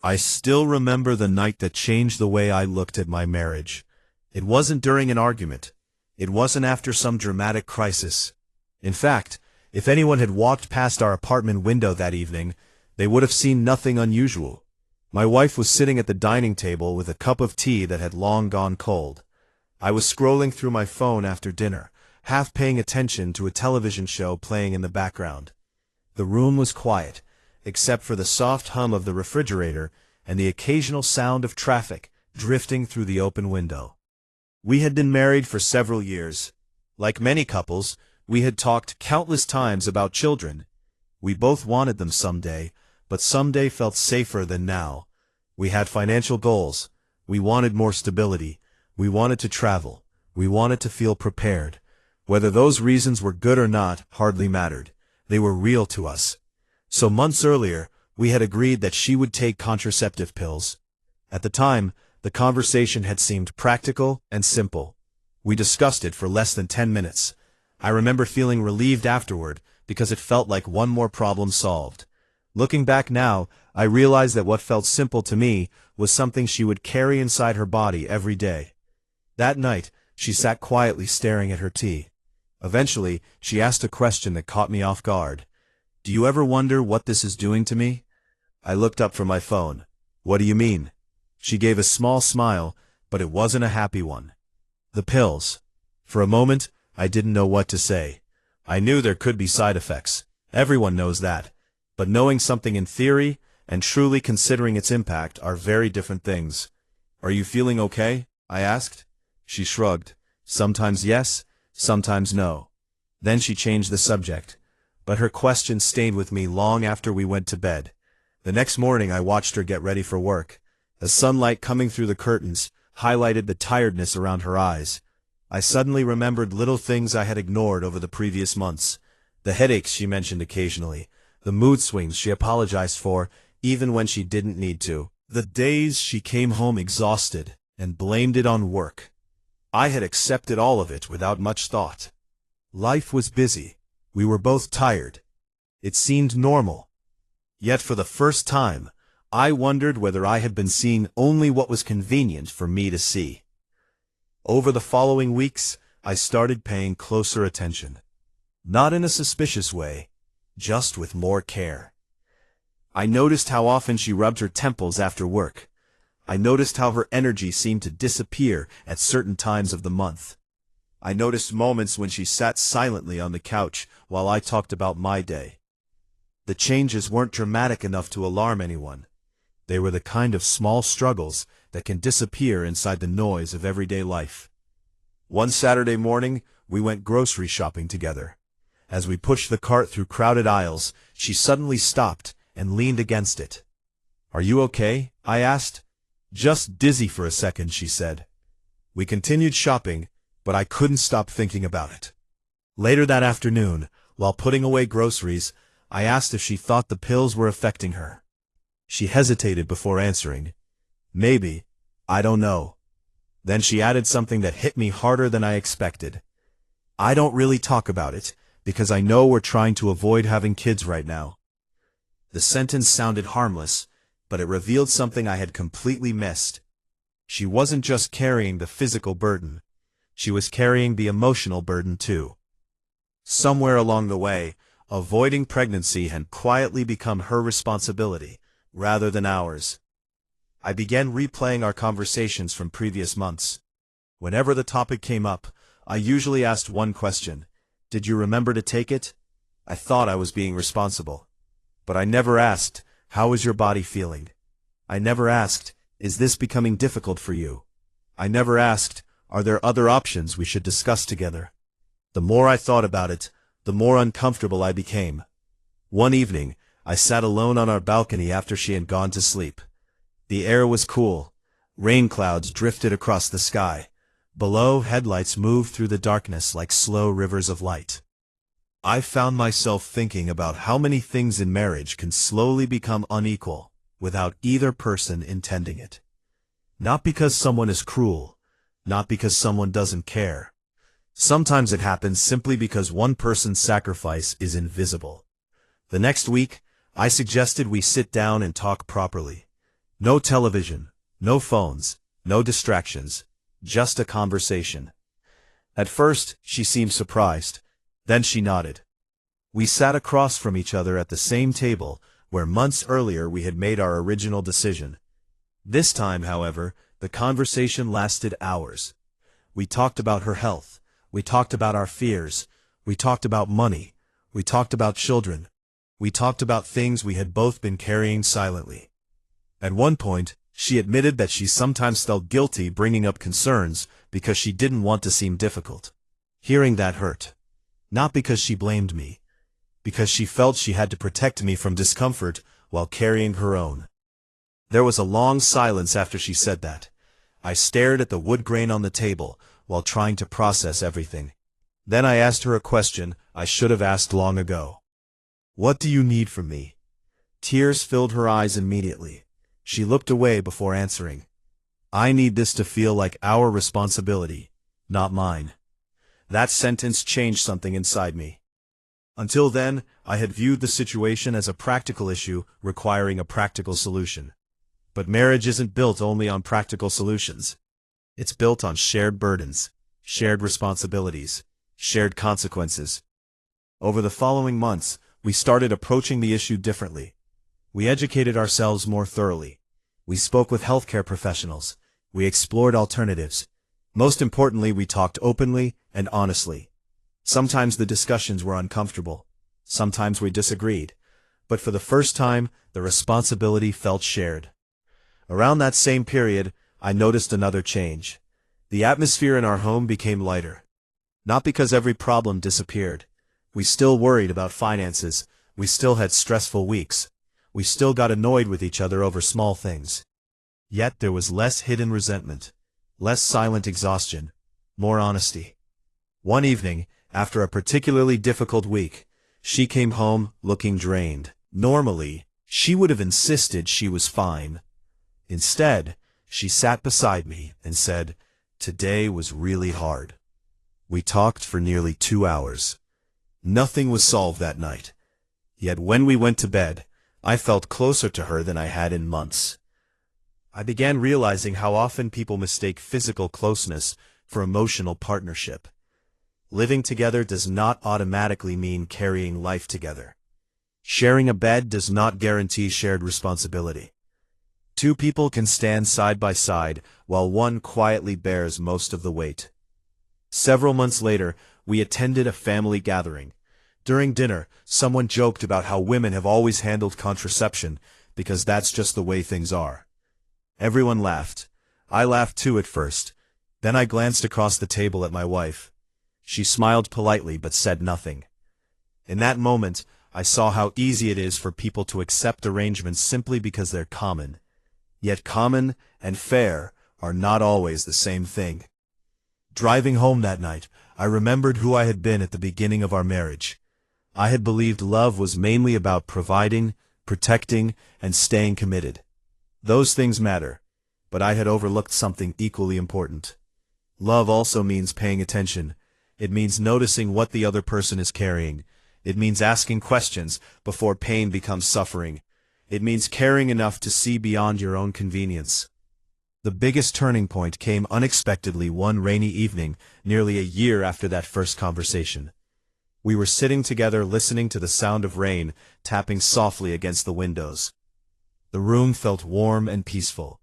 I still remember the night that changed the way I looked at my marriage. It wasn't during an argument. It wasn't after some dramatic crisis. In fact, if anyone had walked past our apartment window that evening, they would have seen nothing unusual. My wife was sitting at the dining table with a cup of tea that had long gone cold. I was scrolling through my phone after dinner, half paying attention to a television show playing in the background. The room was quiet, except for the soft hum of the refrigerator and the occasional sound of traffic drifting through the open window. We had been married for several years. Like many couples, we had talked countless times about children. We both wanted them someday, but someday felt safer than now. We had financial goals. We wanted more stability. We wanted to travel. We wanted to feel prepared. Whether those reasons were good or not hardly mattered. They were real to us. So months earlier, we had agreed that she would take contraceptive pills. At the time, the conversation had seemed practical and simple. We discussed it for less than 10 minutes. I remember feeling relieved afterward because it felt like one more problem solved. Looking back now, I realized that what felt simple to me was something she would carry inside her body every day. That night, she sat quietly staring at her tea. Eventually, she asked a question that caught me off guard. "Do you ever wonder what this is doing to me?" I looked up from my phone. "What do you mean?" She gave a small smile, but it wasn't a happy one. "The pills." For a moment, I didn't know what to say. I knew there could be side effects. Everyone knows that. But knowing something in theory and truly considering its impact are very different things. "Are you feeling okay?" I asked. She shrugged. Sometimes yes, sometimes no. Then she changed the subject. But her question stayed with me long after we went to bed. The next morning I watched her get ready for work. The sunlight coming through the curtains highlighted the tiredness around her eyes. I suddenly remembered little things I had ignored over the previous months. The headaches she mentioned occasionally. The mood swings she apologized for, even when she didn't need to. The days she came home exhausted and blamed it on work. I had accepted all of it without much thought. Life was busy. We were both tired. It seemed normal. Yet for the first time, I wondered whether I had been seeing only what was convenient for me to see. Over the following weeks, I started paying closer attention. Not in a suspicious way, just with more care. I noticed how often she rubbed her temples after work. I noticed how her energy seemed to disappear at certain times of the month. I noticed moments when she sat silently on the couch while I talked about my day. The changes weren't dramatic enough to alarm anyone. They were the kind of small struggles that can disappear inside the noise of everyday life. One Saturday morning, we went grocery shopping together. As we pushed the cart through crowded aisles, she suddenly stopped and leaned against it. "Are you okay?" I asked. "Just dizzy for a second," she said. We continued shopping, but I couldn't stop thinking about it. Later that afternoon, while putting away groceries, I asked if she thought the pills were affecting her. She hesitated before answering. "Maybe. I don't know." Then she added something that hit me harder than I expected. "I don't really talk about it, because I know we're trying to avoid having kids right now." The sentence sounded harmless, but it revealed something I had completely missed. She wasn't just carrying the physical burden. She was carrying the emotional burden too. Somewhere along the way, avoiding pregnancy had quietly become her responsibility, rather than ours. I began replaying our conversations from previous months. Whenever the topic came up, I usually asked one question. "Did you remember to take it?" I thought I was being responsible. But I never asked, "How is your body feeling?" I never asked, "Is this becoming difficult for you?" I never asked, "Are there other options we should discuss together?" The more I thought about it, the more uncomfortable I became. One evening, I sat alone on our balcony after she had gone to sleep. The air was cool. Rain clouds drifted across the sky. Below, headlights moved through the darkness like slow rivers of light. I found myself thinking about how many things in marriage can slowly become unequal, without either person intending it. Not because someone is cruel, not because someone doesn't care. Sometimes it happens simply because one person's sacrifice is invisible. The next week, I suggested we sit down and talk properly. No television, no phones, no distractions, just a conversation. At first, she seemed surprised. Then she nodded. We sat across from each other at the same table, where months earlier we had made our original decision. This time, however, the conversation lasted hours. We talked about her health. We talked about our fears. We talked about money. We talked about children. We talked about things we had both been carrying silently. At one point, she admitted that she sometimes felt guilty bringing up concerns because she didn't want to seem difficult. Hearing that hurt. Not because she blamed me, because she felt she had to protect me from discomfort while carrying her own. There was a long silence after she said that. I stared at the wood grain on the table while trying to process everything. Then I asked her a question I should have asked long ago. What do you need from me? Tears filled her eyes immediately. She looked away before answering. I need this to feel like our responsibility, not mine. That sentence changed something inside me. Until then, I had viewed the situation as a practical issue requiring a practical solution. But marriage isn't built only on practical solutions. It's built on shared burdens, shared responsibilities, shared consequences. Over the following months, we started approaching the issue differently. We educated ourselves more thoroughly. We spoke with healthcare professionals. We explored alternatives. Most importantly, we talked openly and honestly. Sometimes the discussions were uncomfortable. Sometimes we disagreed. But for the first time, the responsibility felt shared. Around that same period, I noticed another change. The atmosphere in our home became lighter. Not because every problem disappeared. We still worried about finances. We still had stressful weeks. We still got annoyed with each other over small things. Yet there was less hidden resentment, less silent exhaustion, more honesty. One evening, after a particularly difficult week, she came home looking drained. Normally, she would have insisted she was fine. Instead, she sat beside me and said, "Today was really hard." We talked for nearly 2 hours. Nothing was solved that night. Yet when we went to bed, I felt closer to her than I had in months. I began realizing how often people mistake physical closeness for emotional partnership. Living together does not automatically mean carrying life together. Sharing a bed does not guarantee shared responsibility. Two people can stand side by side while one quietly bears most of the weight. Several months later, we attended a family gathering. During dinner, someone joked about how women have always handled contraception because that's just the way things are. Everyone laughed. I laughed too at first. Then I glanced across the table at my wife. She smiled politely but said nothing. In that moment, I saw how easy it is for people to accept arrangements simply because they're common. Yet common and fair are not always the same thing. Driving home that night, I remembered who I had been at the beginning of our marriage. I had believed love was mainly about providing, protecting, and staying committed. Those things matter, but I had overlooked something equally important. Love also means paying attention. It means noticing what the other person is carrying. It means asking questions before pain becomes suffering. It means caring enough to see beyond your own convenience. The biggest turning point came unexpectedly one rainy evening, nearly a year after that first conversation. We were sitting together listening to the sound of rain tapping softly against the windows. The room felt warm and peaceful.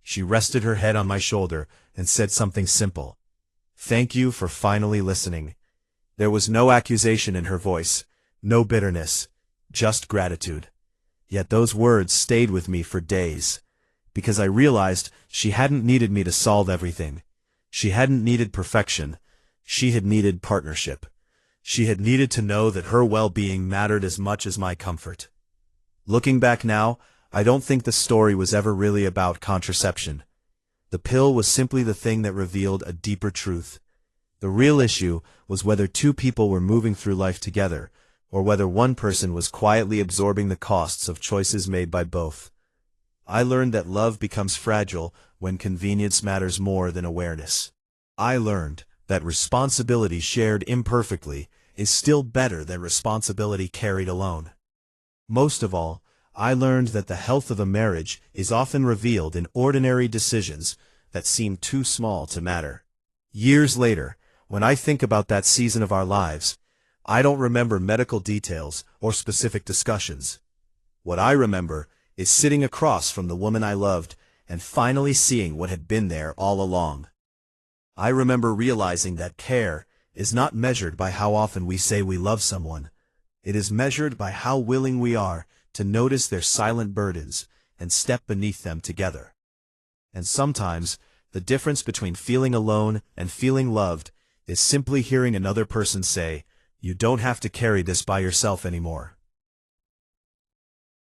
She rested her head on my shoulder and said something simple. "Thank you for finally listening." There was no accusation in her voice, no bitterness, just gratitude. Yet those words stayed with me for days, because I realized she hadn't needed me to solve everything. She hadn't needed perfection. She had needed partnership. She had needed to know that her well-being mattered as much as my comfort. Looking back now, I don't think the story was ever really about contraception. The pill was simply the thing that revealed a deeper truth. The real issue was whether two people were moving through life together, or whether one person was quietly absorbing the costs of choices made by both. I learned that love becomes fragile when convenience matters more than awareness. I learned that responsibility shared imperfectly is still better than responsibility carried alone. Most of all, I learned that the health of a marriage is often revealed in ordinary decisions that seem too small to matter. Years later, when I think about that season of our lives, I don't remember medical details or specific discussions. What I remember is sitting across from the woman I loved and finally seeing what had been there all along. I remember realizing that care is not measured by how often we say we love someone. It is measured by how willing we are to notice their silent burdens and step beneath them together. And sometimes, the difference between feeling alone and feeling loved is simply hearing another person say, "You don't have to carry this by yourself anymore."